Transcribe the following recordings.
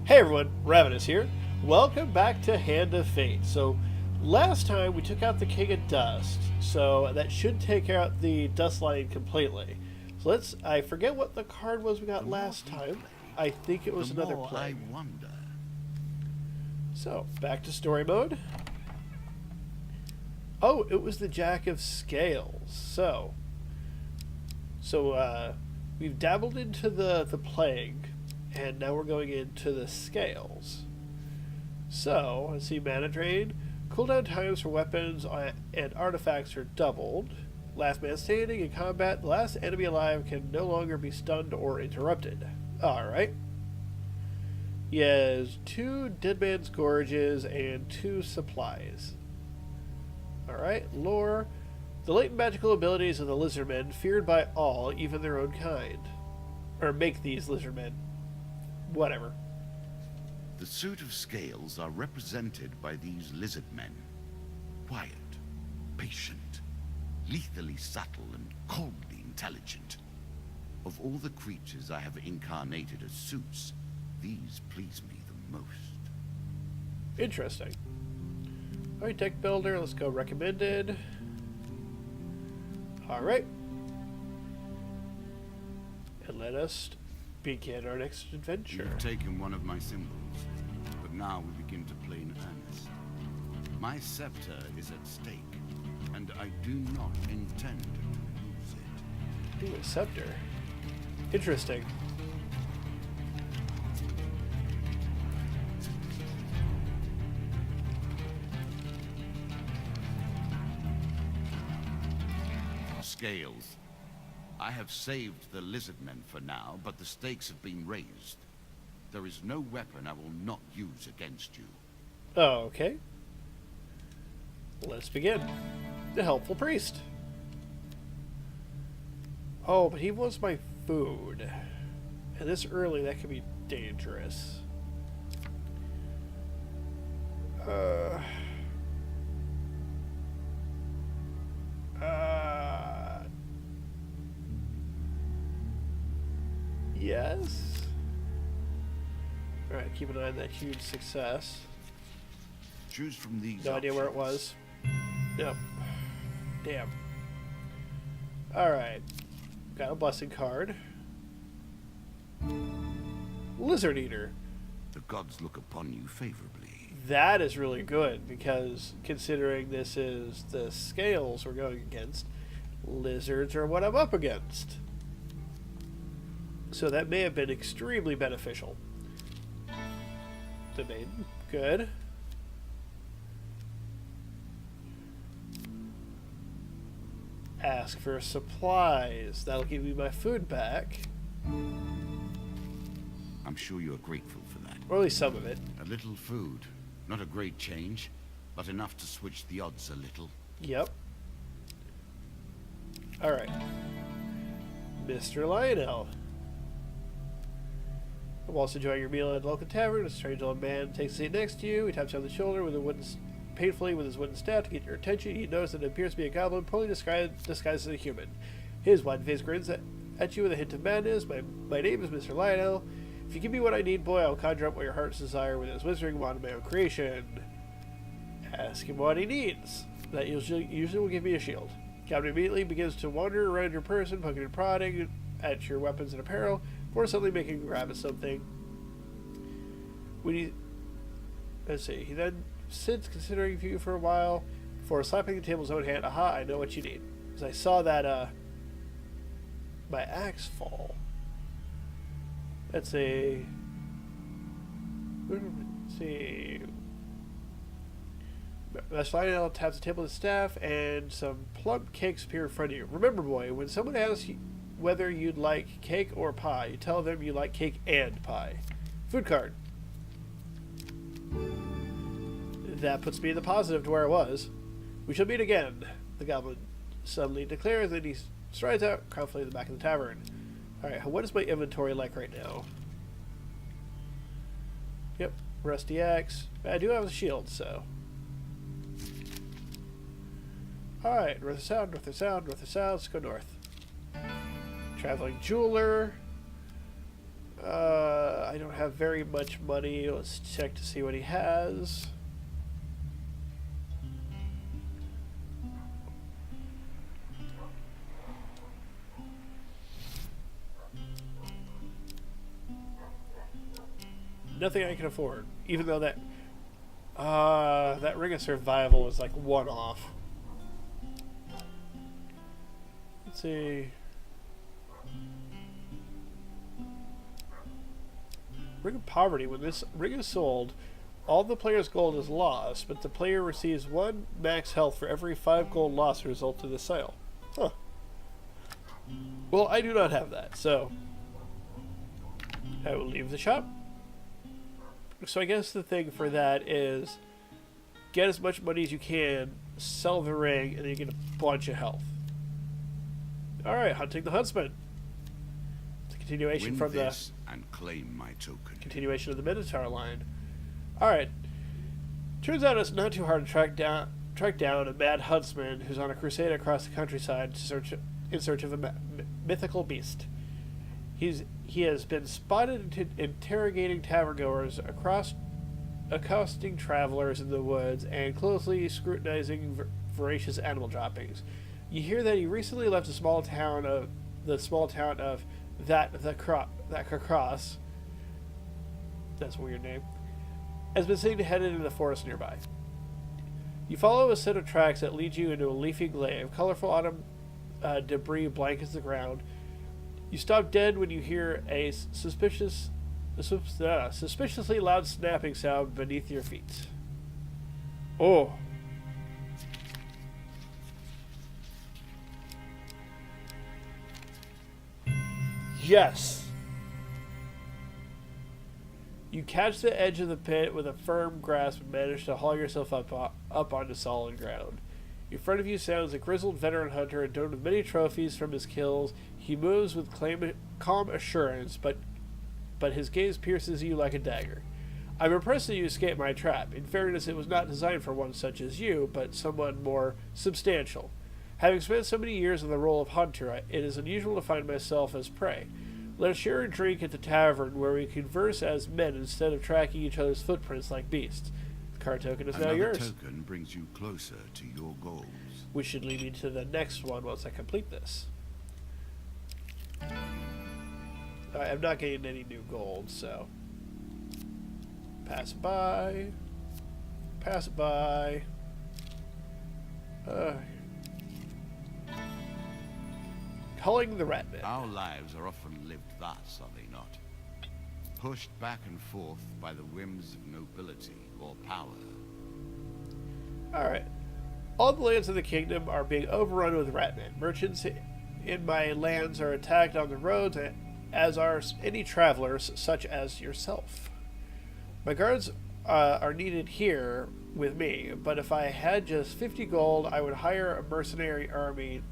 Hey everyone, Ravinous here. Welcome back to Hand of Fate. So, last time we took out the King of Dust, so that should take out the Dust Lion completely. So I forget what the card was we got last time. I think it was another plague. I wonder. So, back to story mode. Oh, it was the Jack of Scales. So we've dabbled into the plague. And now we're going into the scales. So, let's see, mana drain. Cooldown times for weapons and artifacts are doubled. Last man standing in combat, the last enemy alive can no longer be stunned or interrupted. Alright. He has 2 Dead Man's Gorges and 2 supplies. Alright, lore. The latent magical abilities of the lizardmen, feared by all, even their own kind. Or make these lizardmen. Whatever. The suit of scales are represented by these lizardmen. Quiet, patient, lethally subtle, and coldly intelligent. Of all the creatures I have incarnated as suits, these please me the most. Interesting. Alright, deck builder, let's go recommended. Alright. And let us begin our next adventure. You've taken one of my symbols, but now we begin to play in earnest. My scepter is at stake, and I do not intend to lose it. Ooh, a scepter. Interesting. Scales. I have saved the lizardmen for now, but the stakes have been raised. There is no weapon I will not use against you. Oh, okay. Let's begin. The helpful priest. Oh, but he wants my food. And this early, that could be dangerous. Yes. Alright, keep an eye on that huge success. Choose from these No idea where it was. Yep. Damn. Alright. Got a blessing card. Lizard Eater. The gods look upon you favorably. That is really good, because considering this is the scales we're going against, lizards are what I'm up against. So that may have been extremely beneficial. Domain. Good. Ask for supplies. That'll give me my food back. I'm sure you are grateful for that. Or at least some of it. A little food. Not a great change, but enough to switch the odds a little. Yep. Alright. Mr. Lionel. Whilst enjoying your meal at a local tavern, a strange old man takes a seat next to you. He taps you on the shoulder with painfully with his wooden staff to get your attention. You notice that it appears to be a goblin, poorly disguised as a human. His wide face grins at you with a hint of madness. My name is Mr. Lionel. If you give me what I need, boy, I'll conjure up what your heart's desire with his wizarding wand of my own creation. Ask him what he needs. That usually will give me a shield. Goblin immediately begins to wander around your person, poking and prodding at your weapons and apparel, before suddenly making a grab at something. Let's see. He then sits considering you for a while before slapping the table's own hand. Aha, I know what you need. As I saw that my axe fall. Let's see. Let's see. Master Lionel taps the table with his staff, and some plump cakes appear in front of you. Remember, boy, when someone asks you whether you'd like cake or pie, you tell them you like cake and pie. Food card. That puts me in the positive to where I was. We shall meet again, the goblin suddenly declares, and he strides out confidently to the back of the tavern. Alright, what is my inventory like right now? Yep, rusty axe. I do have a shield, so. Alright, north of south, north of south, north of south. Let's go north. Traveling jeweler. I don't have very much money. Let's check to see what he has. Nothing I can afford, even though that Ring of Survival is like one-off. Let's see. Ring of Poverty. When this ring is sold, all the player's gold is lost, but the player receives 1 max health for every 5 gold lost as a result of the sale. Huh. Well, I do not have that, so I will leave the shop. So I guess the thing for that is get as much money as you can, sell the ring, and then you get a bunch of health. Alright, Hunting the Huntsman. It's a continuation from the and claim my token. Continuation of the Minotaur line. Alright. Turns out it's not too hard to track down a mad huntsman who's on a crusade across the countryside in search of a mythical beast. He has been spotted interrogating tavern-goers, accosting travelers in the woods, and closely scrutinizing voracious animal droppings. You hear that he recently left the small town of that Cross. That's a weird name. Has been seen headed into the forest nearby. You follow a set of tracks that lead you into a leafy glade. Colorful autumn debris blankets the ground. You stop dead when you hear a suspiciously loud snapping sound beneath your feet. Oh. Yes. You catch the edge of the pit with a firm grasp and manage to haul yourself up onto solid ground. In front of you sounds a grizzled veteran hunter adorned with many trophies from his kills. He moves with calm assurance, but his gaze pierces you like a dagger. I'm impressed that you escaped my trap. In fairness, it was not designed for one such as you, but someone more substantial. Having spent so many years in the role of hunter, it is unusual to find myself as prey. Let us share a drink at the tavern where we converse as men instead of tracking each other's footprints like beasts. The card token is now yours. Another token brings you closer to your goals. Which should lead me to the next one once I complete this. I'm not getting any new gold, so pass it by. Pass it by. Culling the Ratman. Our lives are often lived thus, are they not? Pushed back and forth by the whims of nobility or power. Alright. All the lands of the kingdom are being overrun with Ratmen. Merchants in my lands are attacked on the roads, as are any travelers such as yourself. My guards are needed here with me, but if I had just 50 gold, I would hire a mercenary army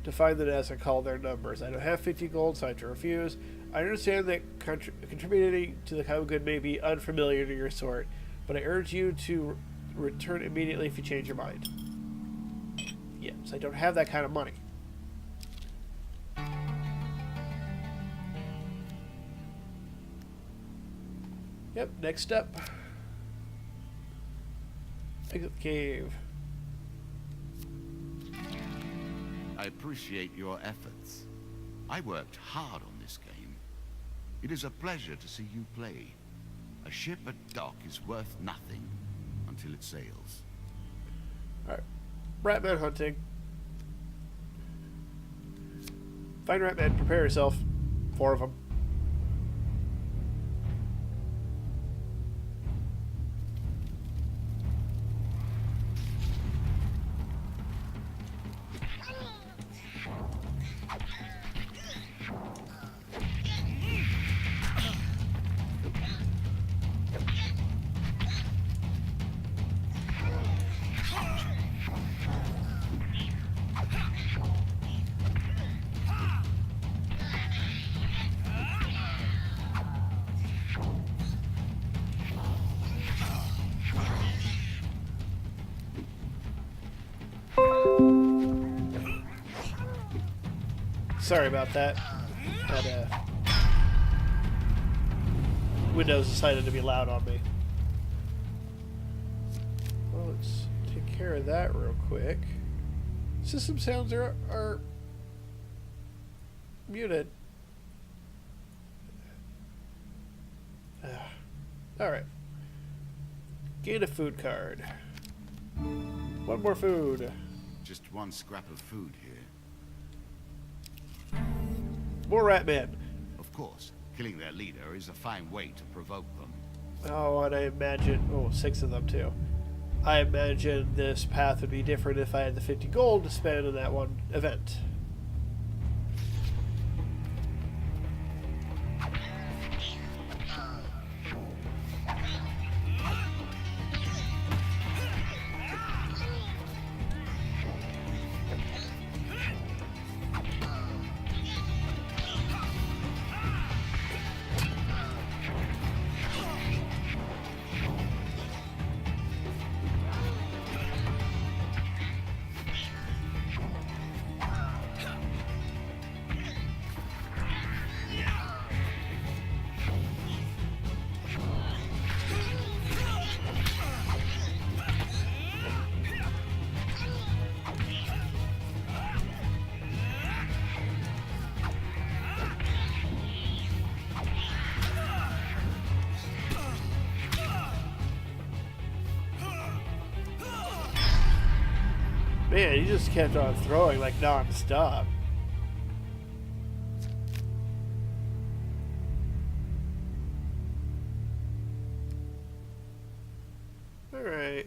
to find them as I call their numbers. I don't have 50 gold, so I have to refuse. I understand that contributing to the common good may be unfamiliar to your sort, but I urge you to return immediately if you change your mind. Yes, I don't have that kind of money. Yep, next step. Exit the cave. I appreciate your efforts. I worked hard on this game. It is a pleasure to see you play. A ship at dock is worth nothing until it sails. Alright. Ratman hunting. Find Ratman, prepare yourself. 4 of them. Sorry about that. Had Windows decided to be loud on me. Well, let's take care of that real quick. System sounds are muted. Alright. Gain a food card. One more food. Just one scrap of food here. More Ratmen. Of course, killing their leader is a fine way to provoke them. Oh, and I imagine... Oh, 6 of them, too. I imagine this path would be different if I had the 50 gold to spend on that one event. Man, he just kept on throwing like non-stop. Alright.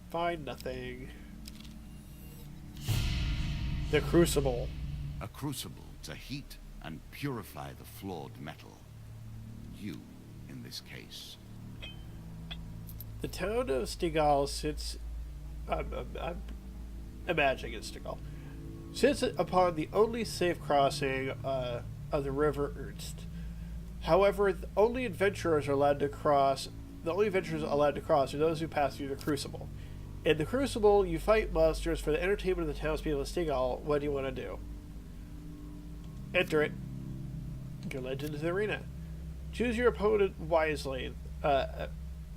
Find nothing. The Crucible. A crucible to heat and purify the flawed metal. You, in this case. The town of Stigall sits... I'm imagining it's Stigall. Sits upon the only safe crossing of the River Ernst. However, the only adventurers allowed to cross are those who pass through the Crucible. In the Crucible, you fight monsters for the entertainment of the townspeople of Stigall. What do you want to do? Enter it. You're led into the arena. Choose your opponent wisely.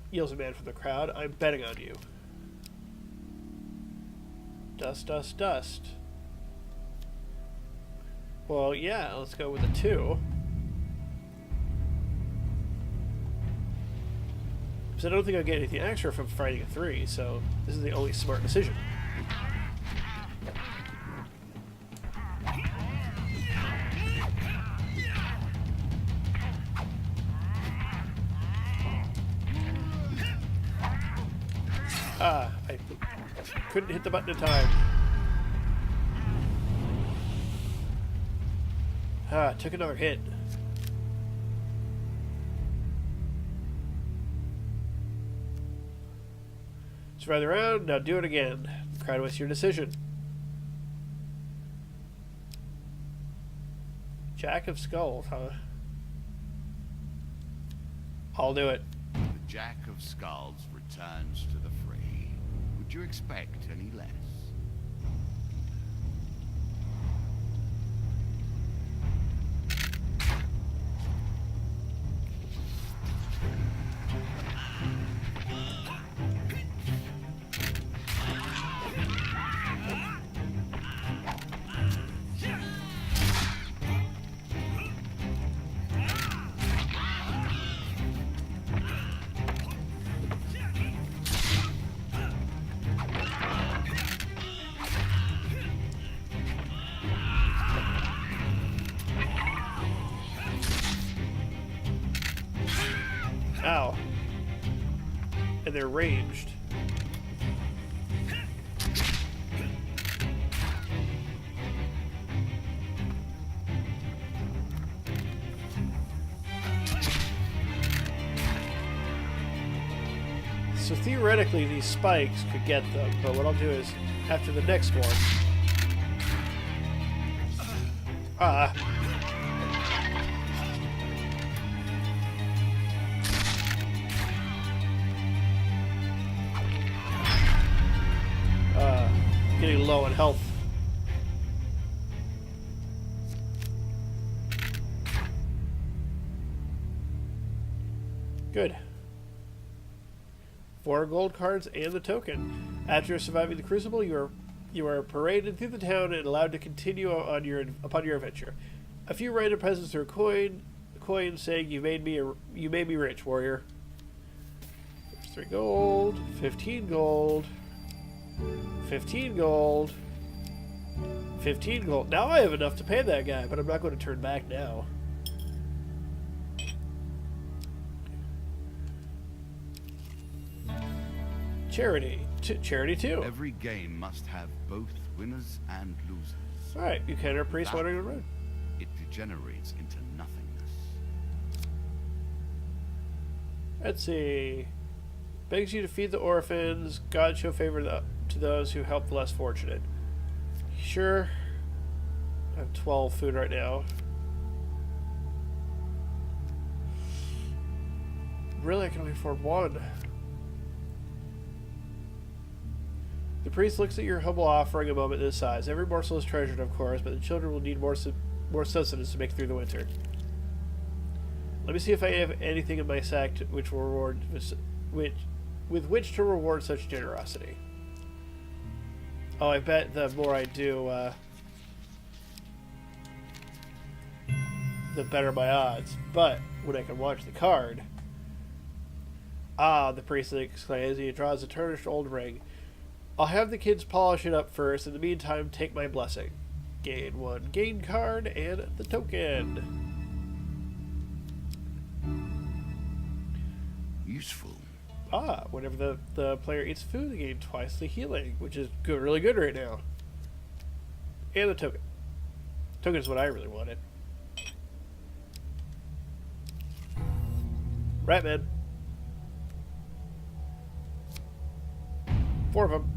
Yells a man from the crowd. I'm betting on you. Dust, dust, dust. Well, yeah, let's go with a 2. Because I don't think I'll get anything extra from fighting a 3, so this is the only smart decision. Ah, I couldn't hit the button in time. Ah, took another hit. Survive the round, now do it again. Crowd waits your decision. Jack of Skulls, huh? I'll do it. The Jack of Skulls returns to the fray. Would you expect any less? Ow. And they're ranged. So theoretically these spikes could get them, but what I'll do is, after the next one... Ah. Getting low on health. Good. 4 gold cards and the token. After surviving the Crucible, you are paraded through the town and allowed to continue upon your adventure. A few random peasants threw a coin saying, you made me rich, warrior." There's 3 gold, 15 gold, 15 gold, 15 gold. Now I have enough to pay that guy, but I'm not going to turn back now. Charity. Charity 2. Every game must have both winners and losers. Alright, you can enter a priest wandering around. It degenerates into nothingness. Let's see. Begs you to feed the orphans. God show favor to those who help the less fortunate. Sure. I have 12 food right now. Really, I can only afford 1. The priest looks at your humble offering a moment this size. Every morsel is treasured, of course, but the children will need more sustenance to make it through the winter. Let me see if I have anything in my sack with which to reward such generosity. Oh, I bet the more I do, the better my odds. But when I can watch the card... Ah, the priest exclaims. He draws a tarnished old ring. I'll have the kids polish it up first. In the meantime, take my blessing. Gain 1 gain card and the token. Useful. Ah, whenever the player eats food, they gain twice the healing, which is good, really good right now. And the token. Token is what I really wanted. Ratman. 4 of them.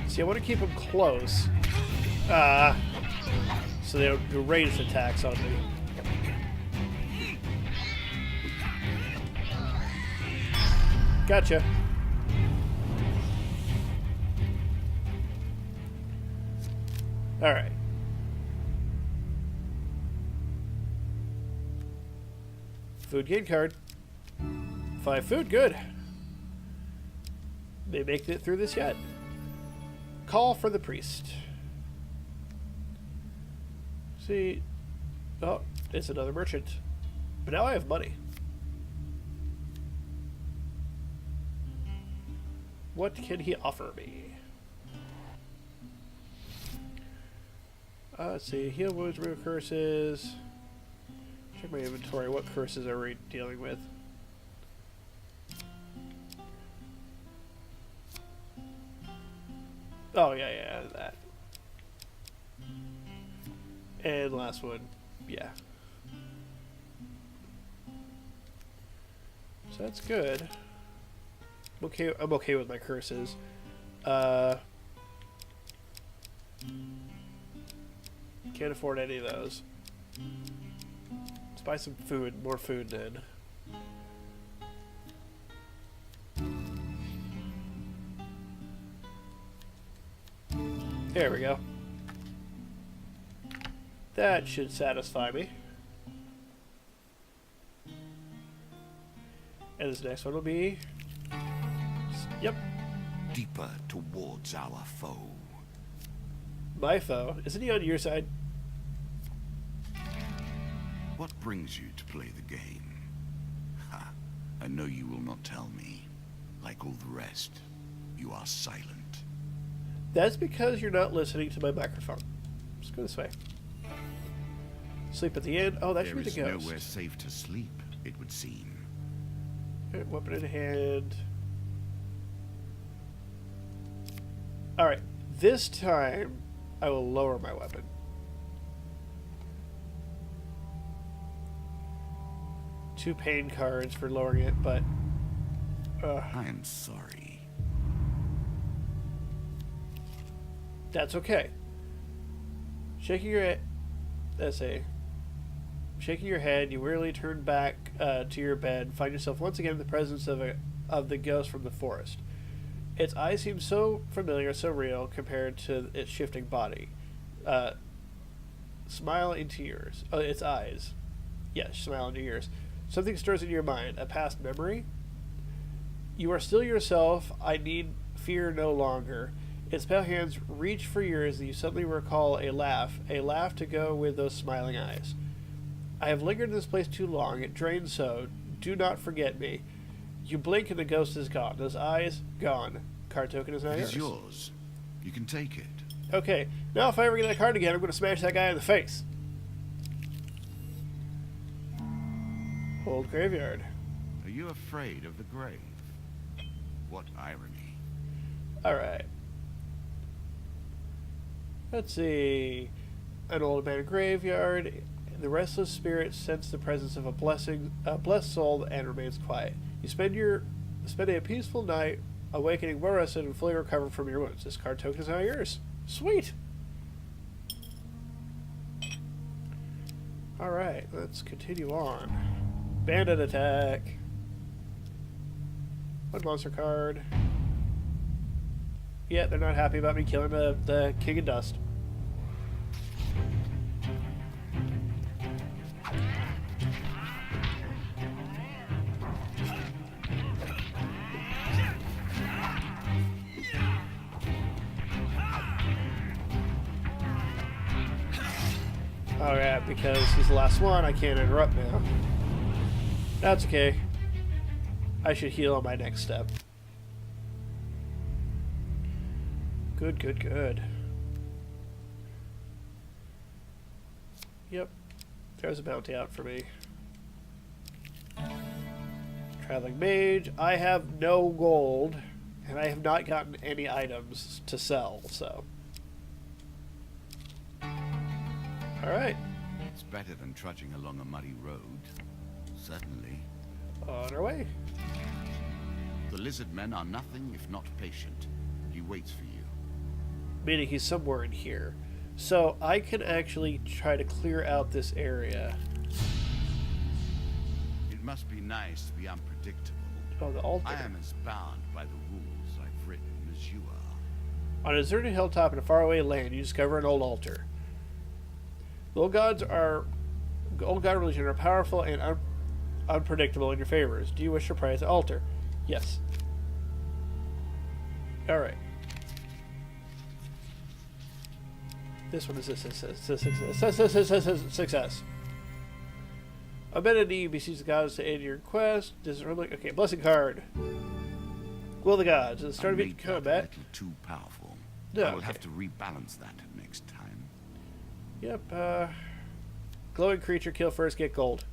See, I want to keep them close. So they don't do ranged attacks on me. Gotcha. Alright. Food gain card. 5 food, good. May make it through this yet. Call for the priest. See. Oh, it's another merchant. But now I have money. What can he offer me? Let's see. Heal wounds, remove curses. Check my inventory. What curses are we dealing with? Oh, yeah, that. And last one. Yeah. So that's good. I'm okay with my curses. Can't afford any of those. Let's buy some food, more food then. There we go. That should satisfy me. And this next one will be... Yep. Deeper towards our foe. My foe? Isn't he on your side? What brings you to play the game? Ha! I know you will not tell me. Like all the rest, you are silent. That's because you're not listening to my microphone. Just go this way. Sleep at the end. Oh, that should be the ghost. There is nowhere safe to sleep, it would seem. Right, weapon in hand. Alright, this time I will lower my weapon. Two pain cards for lowering it, but... I am sorry. That's okay. Shaking your head, shaking your head, you wearily turn back to your bed and find yourself once again in the presence of the ghost from the forest. Its eyes seem so familiar, so real, compared to its shifting body. Smile into yours. Oh, its eyes. Yes, smile into yours. Something stirs in your mind. A past memory? You are still yourself. I need fear no longer. Its pale hands reach for yours, and you suddenly recall a laugh to go with those smiling eyes. I have lingered in this place too long. It drains so. Do not forget me. You blink and the ghost is gone. Those eyes, gone. Card token is now yours. It is yours. You can take it. Okay, now if I ever get that card again, I'm going to smash that guy in the face. Old graveyard. Are you afraid of the grave? What irony. Alright. Let's see. An old abandoned graveyard. The restless spirit senses the presence of a blessed soul and remains quiet. You spend a peaceful night, awakening well rested and fully recovered from your wounds. This card token is now yours. Sweet! Alright, let's continue on. Bandit attack. One monster card. Yeah, they're not happy about me killing the King of Dust. Alright, because he's the last one, I can't interrupt now. That's okay. I should heal on my next step. Good, good, good. Yep. There's a bounty out for me. Traveling mage. I have no gold, and I have not gotten any items to sell, so. Alright. It's better than trudging along a muddy road. Certainly. On our way. The lizardmen are nothing if not patient. He waits for you. Meaning he's somewhere in here. So I can actually try to clear out this area. It must be nice to be unpredictable. Oh, the altar. I am as bound by the rules I've written as you are. On a deserted hilltop in a faraway land, you discover an old altar. The old god religion are powerful and unpredictable in your favors. Do you wish to pray at the altar? Yes. Alright. This one is a success. Amenity, beseech the gods to aid your quest. Okay, blessing card. Will the gods. At the start of each combat. A little too powerful. No, I will have to rebalance that next time. Yep, glowing creature, kill first, get gold.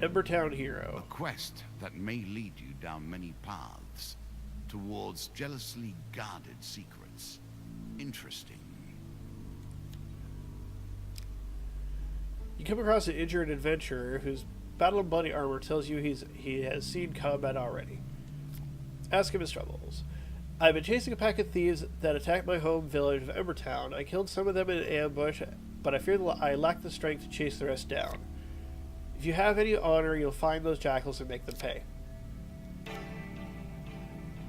Embertown Hero. A quest that may lead you down many paths towards jealously guarded secrets. Interesting. You come across an injured adventurer whose battle and bloody armor tells you he has seen combat already. Ask him his troubles. I've been chasing a pack of thieves that attacked my home village of Embertown. I killed some of them in an ambush, but I fear that I lack the strength to chase the rest down. If you have any honor, you'll find those jackals and make them pay.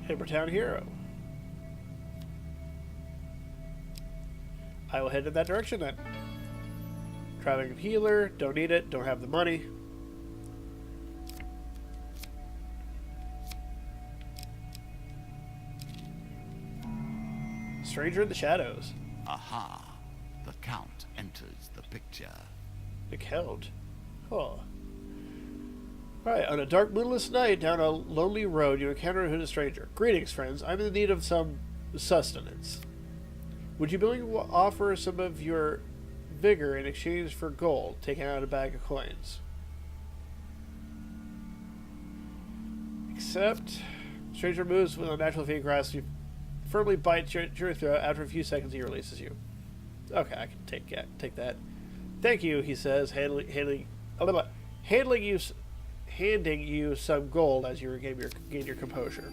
Embertown Hero. I will head in that direction then. Traveling healer, don't need it, don't have the money. Stranger in the shadows. Aha! The Count enters the picture. The Count? Huh. Alright, on a dark, moonless night down a lonely road, you encounter a hooded stranger. Greetings, friends. I'm in need of some sustenance. Would you be willing to offer some of your vigor in exchange for gold, taking out a bag of coins? Except, stranger moves with a natural feet grasp you. Firmly bites your throat. After a few seconds, he releases you. Okay, I can take that. Thank you, he says, handing you some gold as you regain your composure.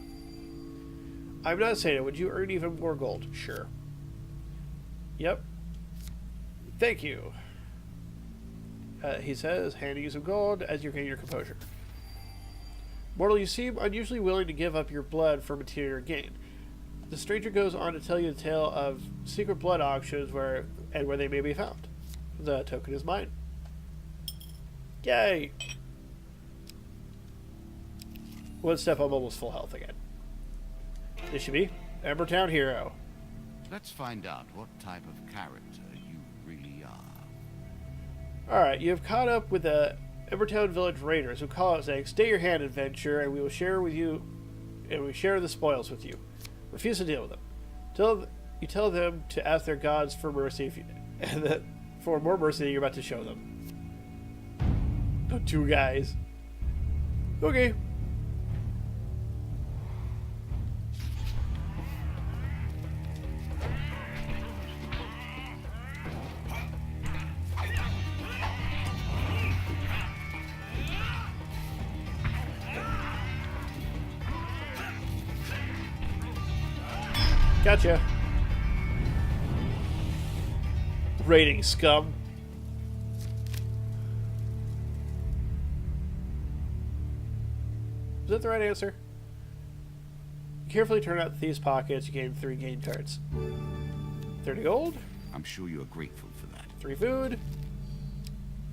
I'm not saying it. Would you earn even more gold? Sure. Yep. Thank you. He says, handing you some gold as you gain your composure. Mortal, you seem unusually willing to give up your blood for material gain. The stranger goes on to tell you the tale of secret blood auctions where they may be found. The token is mine. Yay! One step, I'm almost full health again. This should be Embertown Hero. Let's find out what type of character you really are. Alright, you have caught up with the Embertown Village Raiders who call out saying, "Stay your hand, adventure, and we will share with you, and we share the spoils with you." Refuse to deal with them. Tell them to ask their gods for mercy, and that for more mercy you're about to show them. The two guys. Okay. Gotcha. Raiding scum. Is that the right answer? Carefully turn out the thieves' pockets. You gain 3 game cards. 30 gold. I'm sure you are grateful for that. 3 food.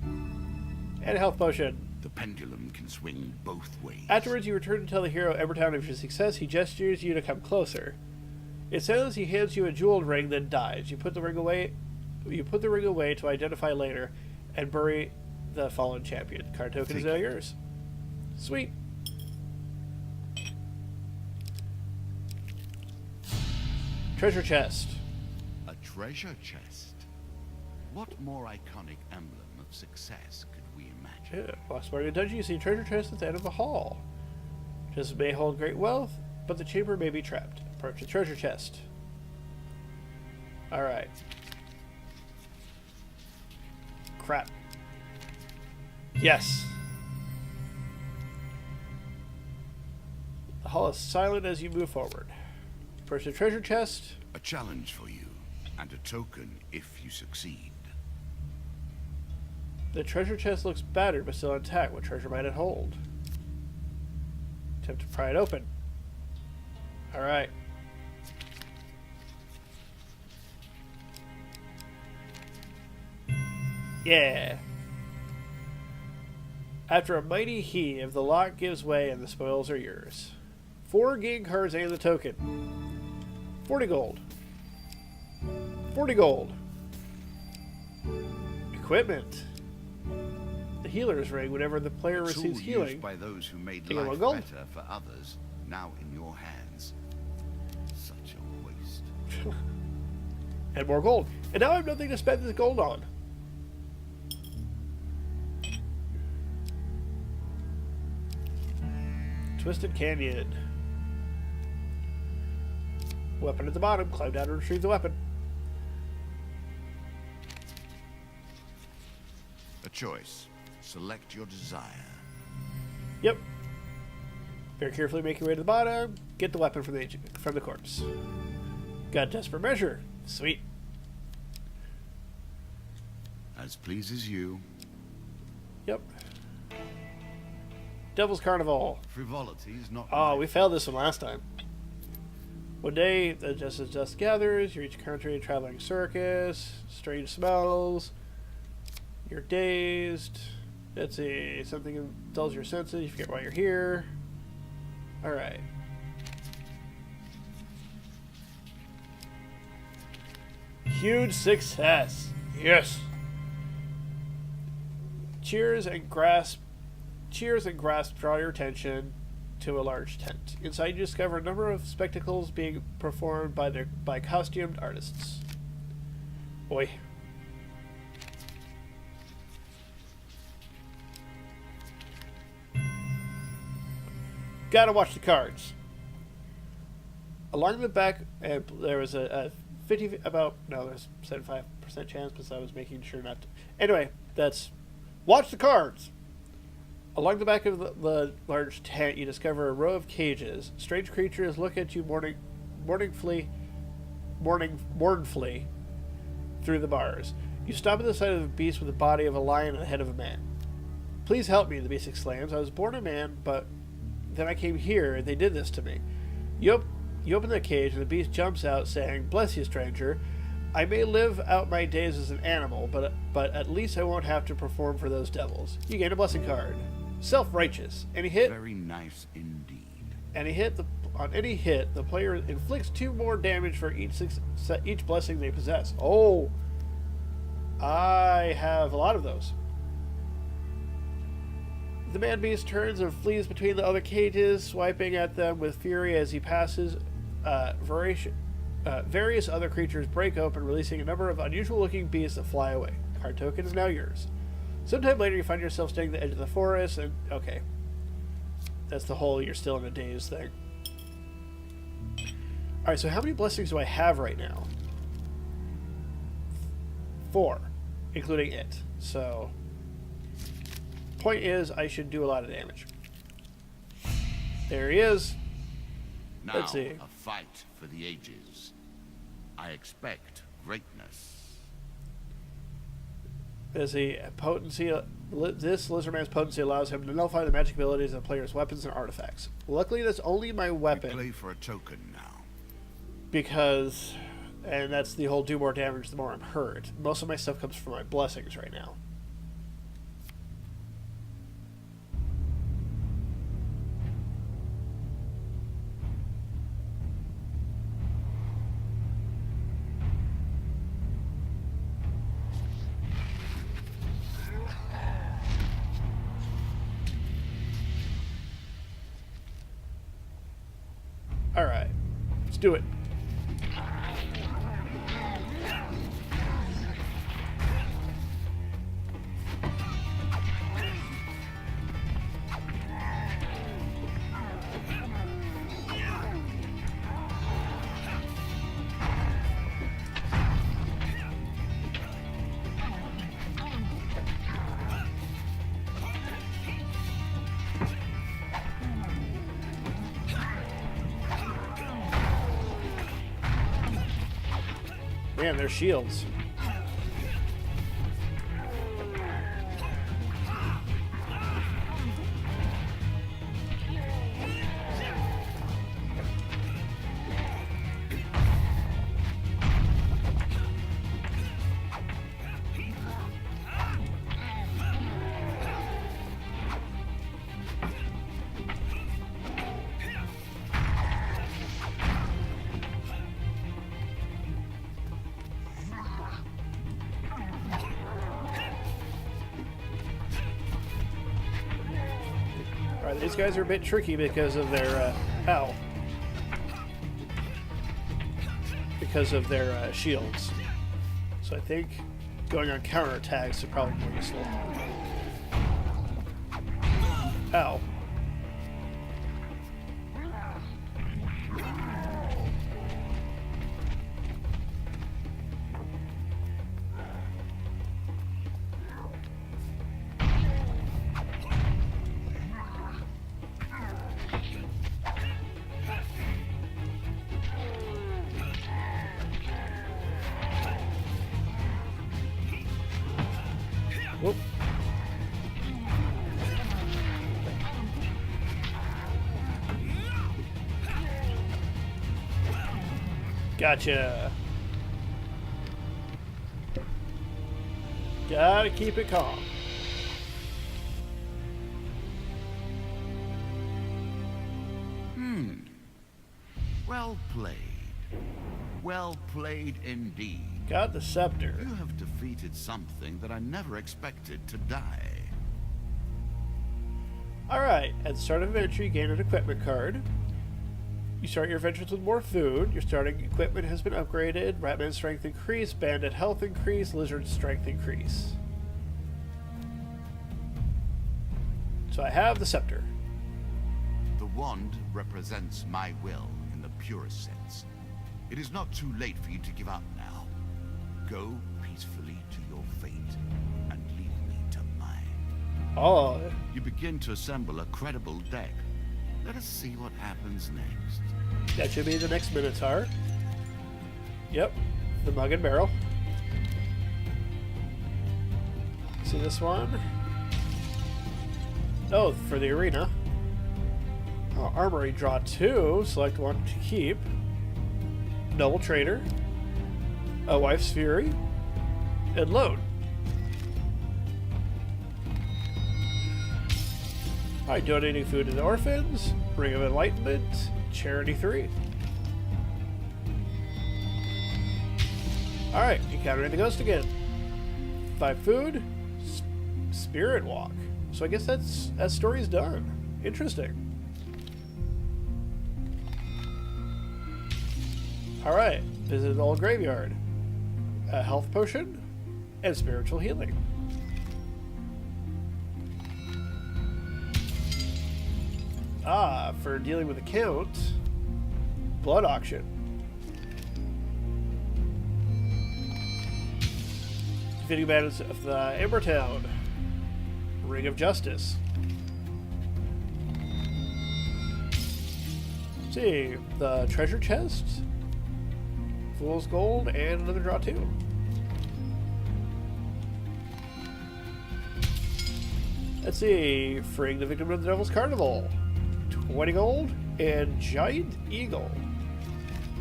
And a health potion. The pendulum can swing both ways. Afterwards, you return to tell the hero Embertown of your success. He gestures you to come closer. It says he hands you a jeweled ring, then dies. You put the ring away. You put the ring away to identify later, and bury the fallen champion. Card token is now yours. Sweet. Treasure chest. A treasure chest? What more iconic emblem of success could we imagine? Yeah. While exploring a dungeon, you see a treasure chest at the end of a hall. Chests may hold great wealth, but the chamber may be trapped. Approach the treasure chest. Alright. Crap. Yes. The hall is silent as you move forward. Approach the treasure chest. A challenge for you, and a token if you succeed. The treasure chest looks battered but still intact. What treasure might it hold? Attempt to pry it open. Alright. Yeah. After a mighty heave, the lock gives way and the spoils are yours. 4 game cards and the token. 40 gold. 40 gold. Equipment. The healer's ring. Whenever the player receives healing, used by those who made take life gold. better for others, now in your hands. Such a waste. And more gold. And now I have nothing to spend this gold on. Twisted Canyon. Weapon at the bottom. Climb down and retrieve the weapon. A choice. Select your desire. Yep. Very carefully make your way to the bottom. Get the weapon from the corpse. Got desperate measure. Sweet. As pleases you. Yep. Devil's Carnival. Frivolity is not. Oh, we failed this one last time. One day, just as dusk gathers, you reach a country traveling circus. Strange smells. You're dazed. Let's see. Something dulls your senses. You forget why you're here. Alright. Huge success. Yes. Cheers and grasp draw your attention to a large tent. Inside you discover a number of spectacles being performed by costumed artists. Boy. Gotta watch the cards. Along the back, there was a 75% chance, because I was making sure not to. Anyway, watch the cards. Along the back of the large tent, you discover a row of cages. Strange creatures look at you mournfully through the bars. You stop at the sight of a beast with the body of a lion and the head of a man. Please help me, the beast exclaims. I was born a man, but then I came here and they did this to me. You open the cage and the beast jumps out saying, "Bless you, stranger. I may live out my days as an animal, but at least I won't have to perform for those devils." You gain a blessing card. Self-righteous. Any hit? Very nice indeed. On any hit, the player inflicts 2 more damage for each blessing they possess. Oh, I have a lot of those. The man-beast turns and flees between the other cages, swiping at them with fury as he passes. Various other creatures break open, releasing a number of unusual-looking beasts that fly away. Card token is now yours. Sometime later, you find yourself standing at the edge of the forest, and okay. That's the whole "you're still in a daze" thing. Alright, so how many blessings do I have right now? 4, including it. So, point is, I should do a lot of damage. There he is. Now, let's see. A fight for the ages. I expect greatness. There's a potency. This lizardman's potency allows him to nullify the magic abilities of the player's weapons and artifacts. Luckily, that's only my weapon. We play for a token now. Because, and that's the whole do more damage the more I'm hurt. Most of my stuff comes from my blessings right now. Alright, let's do it. Man, their shields. These guys are a bit tricky because of their shields. So I think going on counterattacks is probably more useful. Ow. Whoop. Gotcha. Gotta keep it calm. Well played. Well played indeed. Got the scepter. You have defeated something that I never expected to die. Alright, at the start of adventure, you gain an equipment card. You start your adventures with more food. Your starting equipment has been upgraded. Ratman strength increase, bandit health increase, lizard strength increase. So I have the scepter. The wand represents my will in the purest sense. It is not too late for you to give up now. Go peacefully to your fate and leave me to mine. Oh. You begin to assemble a credible deck. Let us see what happens next. That should be the next Minotaur. Yep, the mug and barrel. See this one? Oh, for the arena. Armory, draw 2. Select one to keep. Noble Trader. A Wife's Fury. And Loan. Alright, donating food to the orphans. Ring of Enlightenment. Charity 3. Alright, encountering the ghost again. 5 food. Spirit Walk. So I guess that story's done. Interesting. Alright, visit the old graveyard. A health potion and spiritual healing. For dealing with the count, blood auction. Defeating bandits of the Amber Town. Ring of Justice. Let's see, the treasure chest, Fool's Gold, and another draw 2. Let's see, freeing the victim of the Devil's Carnival. 20 gold, and Giant Eagle.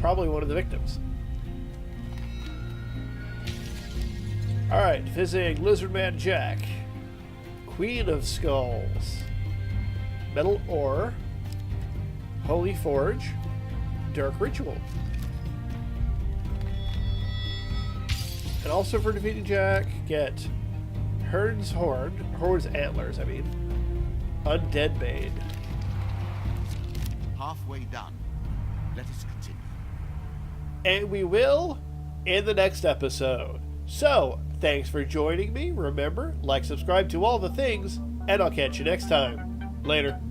Probably one of the victims. Alright, visiting Lizardman Jack. Queen of Skulls. Metal Ore. Holy Forge. Dark Ritual. And also for defeating Jack, get Herd's Antlers, Undead Bane. Halfway done. Let us continue. And we will in the next episode. So, thanks for joining me. Remember, like, subscribe to all the things, and I'll catch you next time. Later.